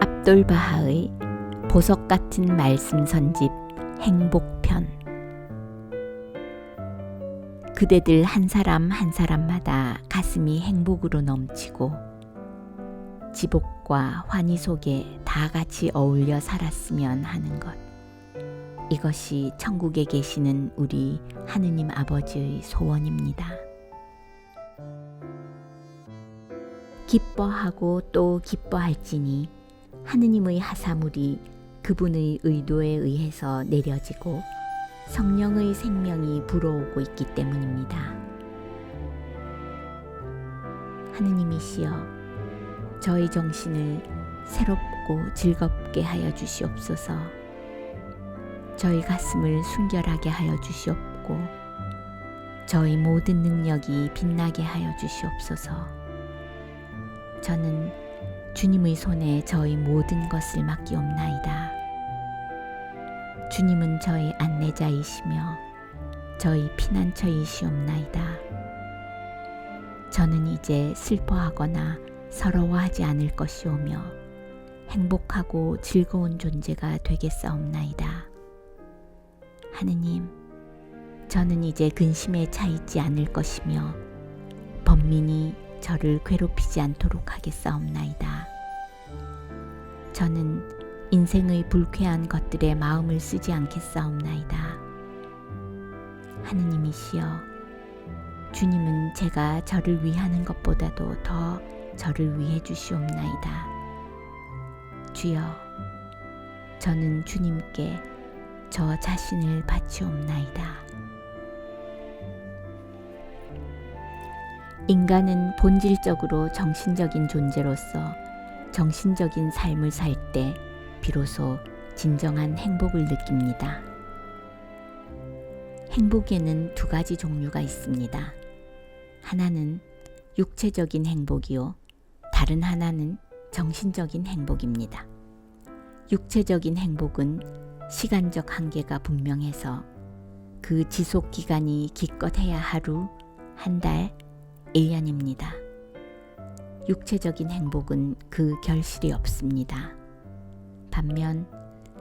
압돌바하의 보석 같은 말씀 선집 행복편. 그대들 한 사람 한 사람마다 가슴이 행복으로 넘치고 지복과 환희 속에 다 같이 어울려 살았으면 하는 것. 이것이 천국에 계시는 우리 하느님 아버지의 소원입니다. 기뻐하고 또 기뻐할지니 하느님의 하사물이 그분의 의도에 의해서 내려지고 성령의 생명이 불어오고 있기 때문입니다. 하느님이시여, 저희 정신을 새롭고 즐겁게 하여 주시옵소서. 저희 가슴을 순결하게 하여 주시옵고 저희 모든 능력이 빛나게 하여 주시옵소서. 저는 주님의 손에 저희 모든 것을 맡기옵나이다. 주님은 저희 안내자이시며 저희 피난처이시옵나이다. 저는 이제 슬퍼하거나 서러워하지 않을 것이오며 행복하고 즐거운 존재가 되겠사옵나이다. 하느님, 저는 이제 근심에 차 있지 않을 것이며 번민이 저를 괴롭히지 않도록 하겠사옵나이다. 저는 인생의 불쾌한 것들에 마음을 쓰지 않겠사옵나이다. 하느님이시여, 주님은 제가 저를 위하는 것보다도 더 저를 위해 주시옵나이다. 주여, 저는 주님께 저 자신을 바치옵나이다. 인간은 본질적으로 정신적인 존재로서 정신적인 삶을 살 때 비로소 진정한 행복을 느낍니다. 행복에는 두 가지 종류가 있습니다. 하나는 육체적인 행복이요, 다른 하나는 정신적인 행복입니다. 육체적인 행복은 시간적 한계가 분명해서 그 지속 기간이 기껏해야 하루, 한 달, 1년입니다. 육체적인 행복은 그 결실이 없습니다. 반면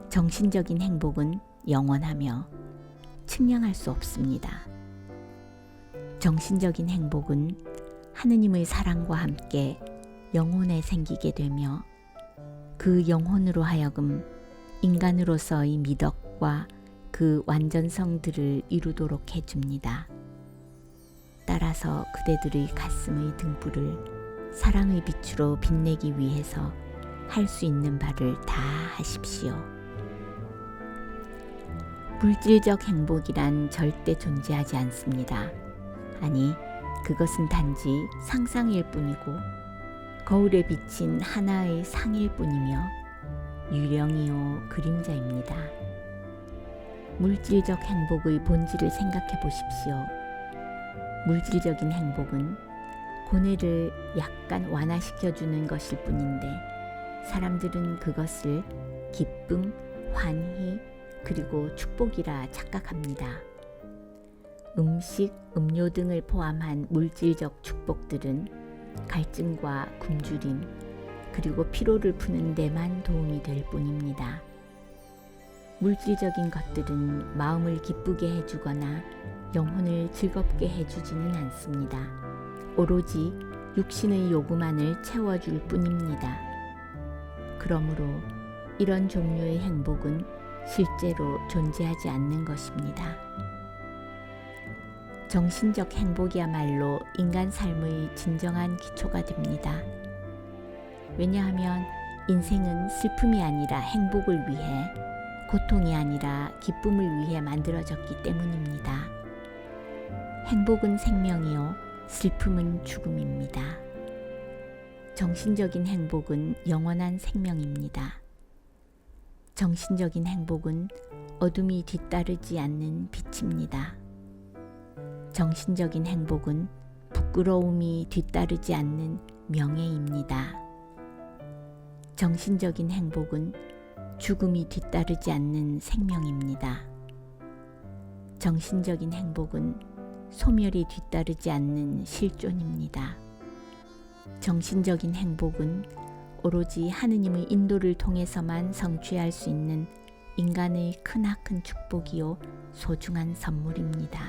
정신적인 행복은 영원하며 측량할 수 없습니다. 정신적인 행복은 하느님의 사랑과 함께 영혼에 생기게 되며 그 영혼으로 하여금 인간으로서의 미덕과 그 완전성들을 이루도록 해줍니다. 따라서 그대들의 가슴의 등불을 사랑의 빛으로 빛내기 위해서 할 수 있는 바를 다 하십시오. 물질적 행복이란 절대 존재하지 않습니다. 아니, 그것은 단지 상상일 뿐이고 거울에 비친 하나의 상일 뿐이며 유령이요 그림자입니다. 물질적 행복의 본질을 생각해 보십시오. 물질적인 행복은 고뇌를 약간 완화시켜주는 것일 뿐인데 사람들은 그것을 기쁨, 환희, 그리고 축복이라 착각합니다. 음식, 음료 등을 포함한 물질적 축복들은 갈증과 굶주림, 그리고 피로를 푸는 데만 도움이 될 뿐입니다. 물질적인 것들은 마음을 기쁘게 해주거나 영혼을 즐겁게 해주지는 않습니다. 오로지 육신의 요구만을 채워줄 뿐입니다. 그러므로 이런 종류의 행복은 실제로 존재하지 않는 것입니다. 정신적 행복이야말로 인간 삶의 진정한 기초가 됩니다. 왜냐하면 인생은 슬픔이 아니라 행복을 위해, 고통이 아니라 기쁨을 위해 만들어졌기 때문입니다. 행복은 생명이요, 슬픔은 죽음입니다. 정신적인 행복은 영원한 생명입니다. 정신적인 행복은 어둠이 뒤따르지 않는 빛입니다. 정신적인 행복은 부끄러움이 뒤따르지 않는 명예입니다. 정신적인 행복은 죽음이 뒤따르지 않는 생명입니다. 정신적인 행복은 소멸이 뒤따르지 않는 실존입니다. 정신적인 행복은 오로지 하느님의 인도를 통해서만 성취할 수 있는 인간의 크나큰 축복이요 소중한 선물입니다.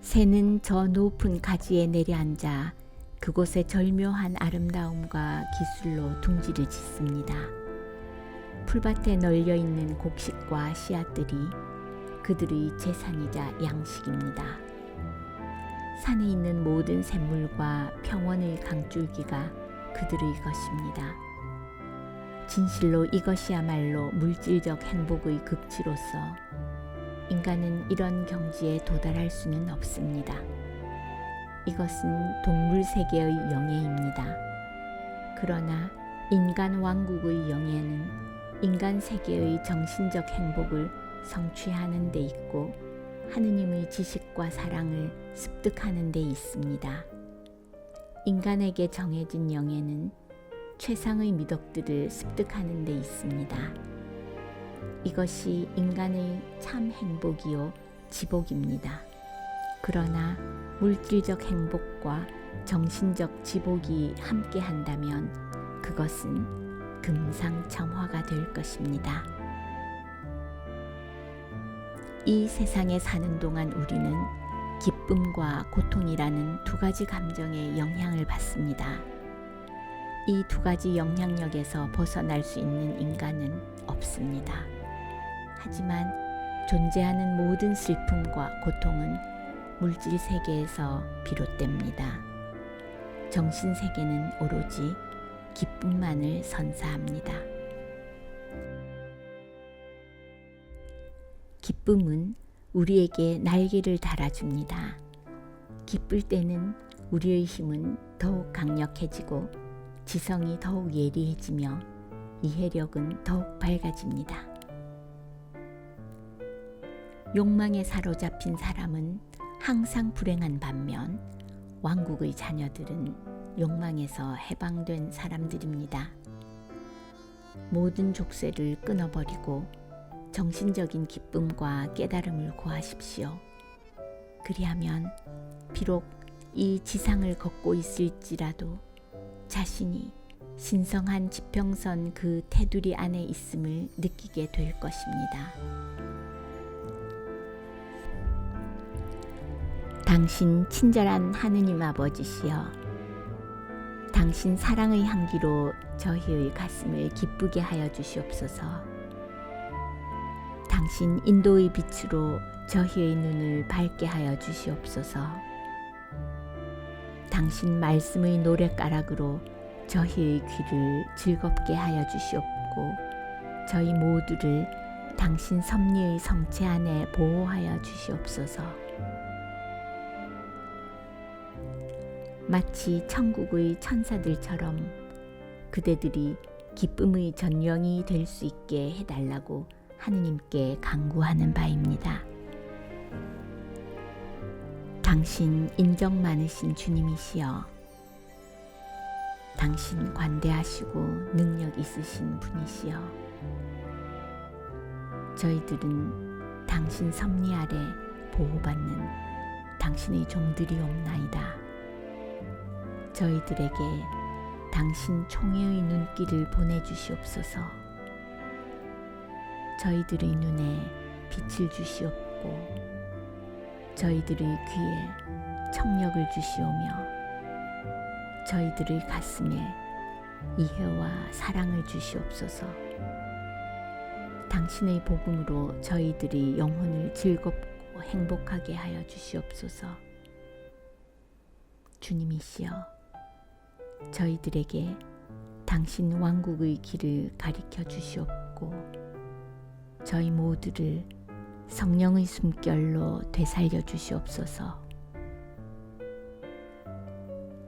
새는 저 높은 가지에 내려앉아 그곳의 절묘한 아름다움과 기술로 둥지를 짓습니다. 풀밭에 널려있는 곡식과 씨앗들이 그들의 재산이자 양식입니다. 산에 있는 모든 샘물과 평원의 강줄기가 그들의 것입니다. 진실로 이것이야말로 물질적 행복의 극치로서 인간은 이런 경지에 도달할 수는 없습니다. 이것은 동물 세계의 영예입니다. 그러나 인간 왕국의 영예는 인간 세계의 정신적 행복을 성취하는 데 있고 하느님의 지식과 사랑을 습득하는 데 있습니다. 인간에게 정해진 영예는 최상의 미덕들을 습득하는 데 있습니다. 이것이 인간의 참 행복이요 지복입니다. 그러나 물질적 행복과 정신적 지복이 함께 한다면 그것은 금상첨화가 될 것입니다. 이 세상에 사는 동안 우리는 기쁨과 고통이라는 두 가지 감정의 영향을 받습니다. 이 두 가지 영향력에서 벗어날 수 있는 인간은 없습니다. 하지만 존재하는 모든 슬픔과 고통은 물질 세계에서 비롯됩니다. 정신 세계는 오로지 기쁨만을 선사합니다. 기쁨은 우리에게 날개를 달아줍니다. 기쁠 때는 우리의 힘은 더욱 강력해지고 지성이 더욱 예리해지며 이해력은 더욱 밝아집니다. 욕망에 사로잡힌 사람은 항상 불행한 반면 왕국의 자녀들은 욕망에서 해방된 사람들입니다. 모든 족쇄를 끊어버리고 정신적인 기쁨과 깨달음을 구하십시오. 그리하면 비록 이 지상을 걷고 있을지라도 자신이 신성한 지평선 그 테두리 안에 있음을 느끼게 될 것입니다. 당신 친절한 하느님 아버지시여, 당신 사랑의 향기로 저희의 가슴을 기쁘게 하여 주시옵소서. 당신 인도의 빛으로 저희의 눈을 밝게 하여 주시옵소서. 당신 말씀의 노랫가락으로 저희의 귀를 즐겁게 하여 주시옵고 저희 모두를 당신 섭리의 성체 안에 보호하여 주시옵소서. 마치 천국의 천사들처럼 그대들이 기쁨의 전령이 될 수 있게 해달라고 하느님께 간구하는 바입니다. 당신 인정 많으신 주님이시여, 당신 관대하시고 능력 있으신 분이시여, 저희들은 당신 섭리 아래 보호받는 당신의 종들이옵나이다. 저희들에게 당신 총애의 눈길을 보내주시옵소서. 저희들의 눈에 빛을 주시옵고 저희들의 귀에 청력을 주시오며 저희들의 가슴에 이해와 사랑을 주시옵소서. 당신의 복음으로 저희들의 영혼을 즐겁고 행복하게 하여 주시옵소서. 주님이시여, 저희들에게 당신 왕국의 길을 가리켜 주시옵고 저희 모두를 성령의 숨결로 되살려 주시옵소서.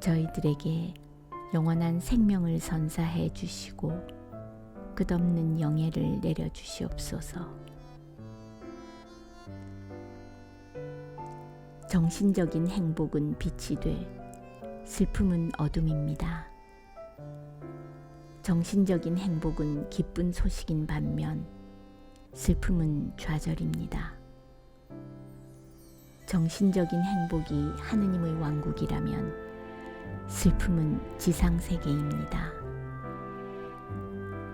저희들에게 영원한 생명을 선사해 주시고 끝없는 영예를 내려 주시옵소서. 정신적인 행복은 빛이 돼 슬픔은 어둠입니다. 정신적인 행복은 기쁜 소식인 반면 슬픔은 좌절입니다. 정신적인 행복이 하느님의 왕국이라면 슬픔은 지상세계입니다.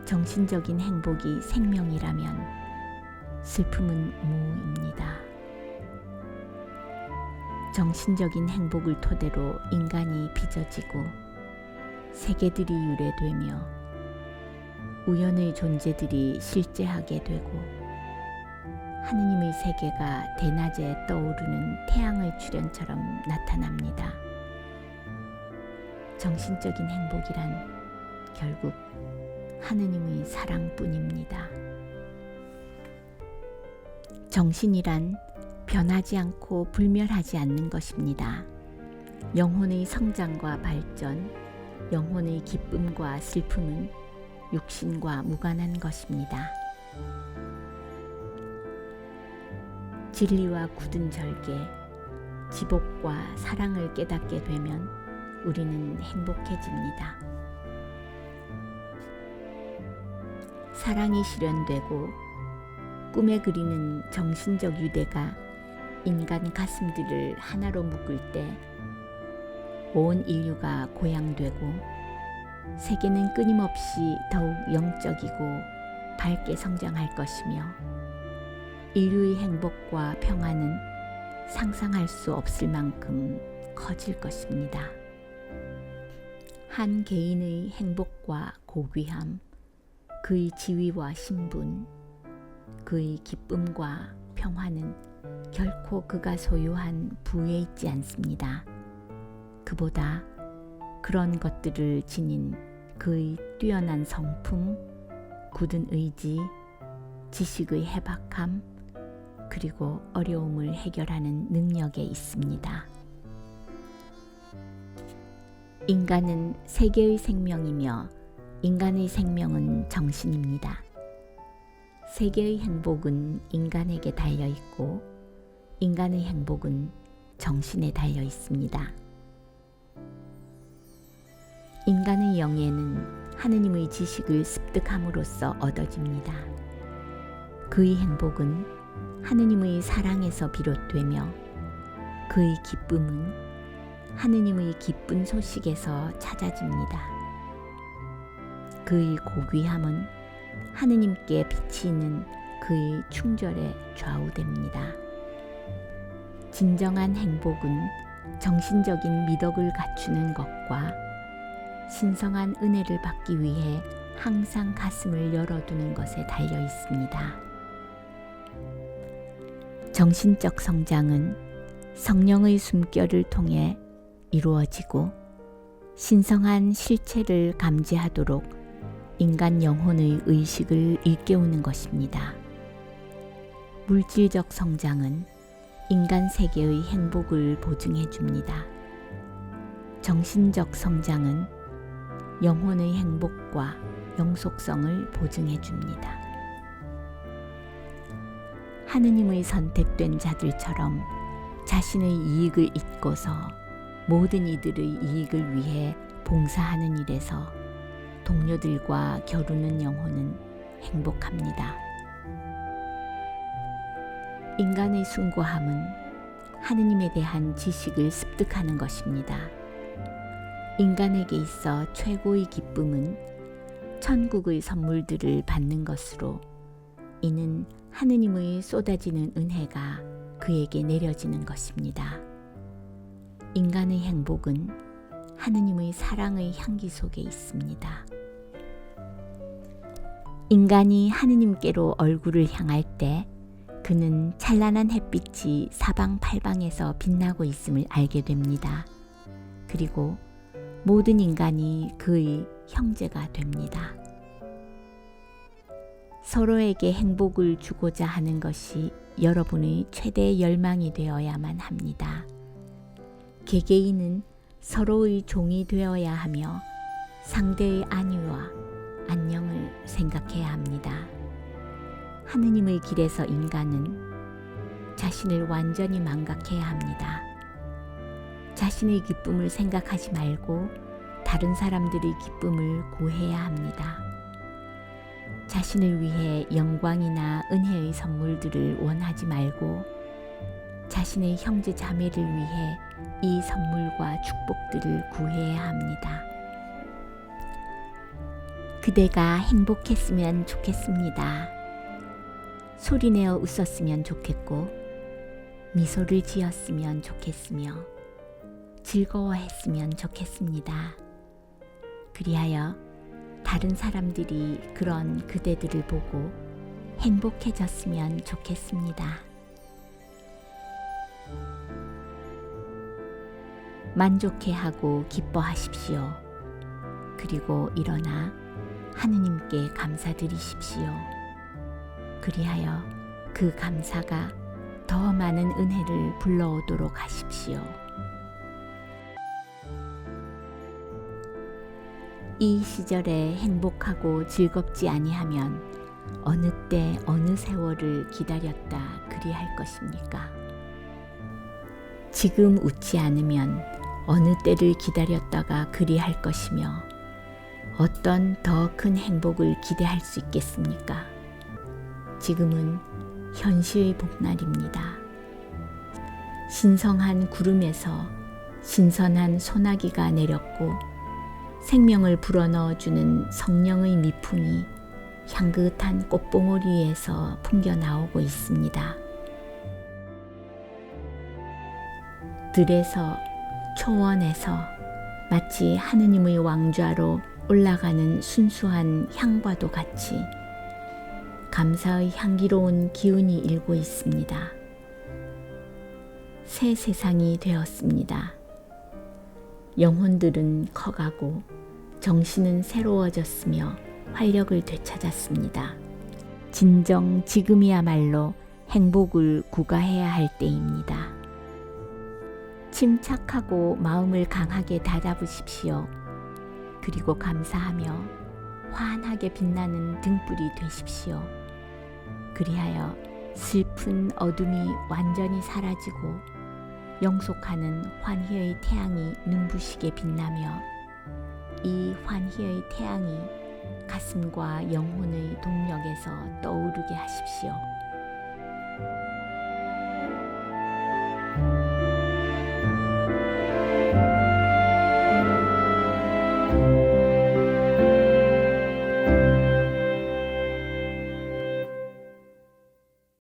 정신적인 행복이 생명이라면 슬픔은 무입니다. 정신적인 행복을 토대로 인간이 빚어지고 세계들이 유래되며 우연의 존재들이 실제하게 되고 하느님의 세계가 대낮에 떠오르는 태양의 출현처럼 나타납니다. 정신적인 행복이란 결국 하느님의 사랑뿐입니다. 정신이란 변하지 않고 불멸하지 않는 것입니다. 영혼의 성장과 발전, 영혼의 기쁨과 슬픔은 육신과 무관한 것입니다. 진리와 굳은 절개, 지복과 사랑을 깨닫게 되면 우리는 행복해집니다. 사랑이 실현되고 꿈에 그리는 정신적 유대가 인간 가슴들을 하나로 묶을 때 온 인류가 고양되고 세계는 끊임없이 더욱 영적이고 밝게 성장할 것이며 인류의 행복과 평화는 상상할 수 없을 만큼 커질 것입니다. 한 개인의 행복과 고귀함, 그의 지위와 신분, 그의 기쁨과 평화는 결코 그가 소유한 부에 있지 않습니다. 그보다 그런 것들을 지닌 그의 뛰어난 성품, 굳은 의지, 지식의 해박함, 그리고 어려움을 해결하는 능력에 있습니다. 인간은 세계의 생명이며 인간의 생명은 정신입니다. 세계의 행복은 인간에게 달려 있고 인간의 행복은 정신에 달려 있습니다. 인간의 영예는 하느님의 지식을 습득함으로써 얻어집니다. 그의 행복은 하느님의 사랑에서 비롯되며 그의 기쁨은 하느님의 기쁜 소식에서 찾아집니다. 그의 고귀함은 하느님께 빛이 있는 그의 충절에 좌우됩니다. 진정한 행복은 정신적인 미덕을 갖추는 것과 신성한 은혜를 받기 위해 항상 가슴을 열어두는 것에 달려 있습니다. 정신적 성장은 성령의 숨결을 통해 이루어지고 신성한 실체를 감지하도록 인간 영혼의 의식을 일깨우는 것입니다. 물질적 성장은 인간 세계의 행복을 보증해 줍니다. 정신적 성장은 영혼의 행복과 영속성을 보증해 줍니다. 하느님의 선택된 자들처럼 자신의 이익을 잊고서 모든 이들의 이익을 위해 봉사하는 일에서 동료들과 겨루는 영혼은 행복합니다. 인간의 숭고함은 하느님에 대한 지식을 습득하는 것입니다. 인간에게 있어 최고의 기쁨은 천국의 선물들을 받는 것으로 이는 하느님의 쏟아지는 은혜가 그에게 내려지는 것입니다. 인간의 행복은 하느님의 사랑의 향기 속에 있습니다. 인간이 하느님께로 얼굴을 향할 때 그는 찬란한 햇빛이 사방팔방에서 빛나고 있음을 알게 됩니다. 그리고 모든 인간이 그의 형제가 됩니다. 서로에게 행복을 주고자 하는 것이 여러분의 최대 열망이 되어야만 합니다. 개개인은 서로의 종이 되어야 하며 상대의 안위와 안녕을 생각해야 합니다. 하느님의 길에서 인간은 자신을 완전히 망각해야 합니다. 자신의 기쁨을 생각하지 말고 다른 사람들의 기쁨을 구해야 합니다. 자신을 위해 영광이나 은혜의 선물들을 원하지 말고 자신의 형제 자매를 위해 이 선물과 축복들을 구해야 합니다. 그대가 행복했으면 좋겠습니다. 소리내어 웃었으면 좋겠고, 미소를 지었으면 좋겠으며, 즐거워했으면 좋겠습니다. 그리하여 다른 사람들이 그런 그대들을 보고 행복해졌으면 좋겠습니다. 만족해하고 기뻐하십시오. 그리고 일어나 하느님께 감사드리십시오. 그리하여 그 감사가 더 많은 은혜를 불러오도록 하십시오. 이 시절에 행복하고 즐겁지 아니하면 어느 때 어느 세월을 기다렸다 그리할 것입니까? 지금 웃지 않으면 어느 때를 기다렸다가 그리할 것이며 어떤 더 큰 행복을 기대할 수 있겠습니까? 지금은 현시의 복날입니다. 신성한 구름에서 신선한 소나기가 내렸고 생명을 불어넣어주는 성령의 미풍이 향긋한 꽃봉오리에서 풍겨 나오고 있습니다. 들에서 초원에서 마치 하느님의 왕좌로 올라가는 순수한 향과도 같이 감사의 향기로운 기운이 일고 있습니다. 새 세상이 되었습니다. 영혼들은 커가고 정신은 새로워졌으며 활력을 되찾았습니다. 진정 지금이야말로 행복을 구가해야 할 때입니다. 침착하고 마음을 강하게 다잡으십시오. 그리고 감사하며 환하게 빛나는 등불이 되십시오. 그리하여 슬픈 어둠이 완전히 사라지고 영속하는 환희의 태양이 눈부시게 빛나며 이 환희의 태양이 가슴과 영혼의 동력에서 떠오르게 하십시오.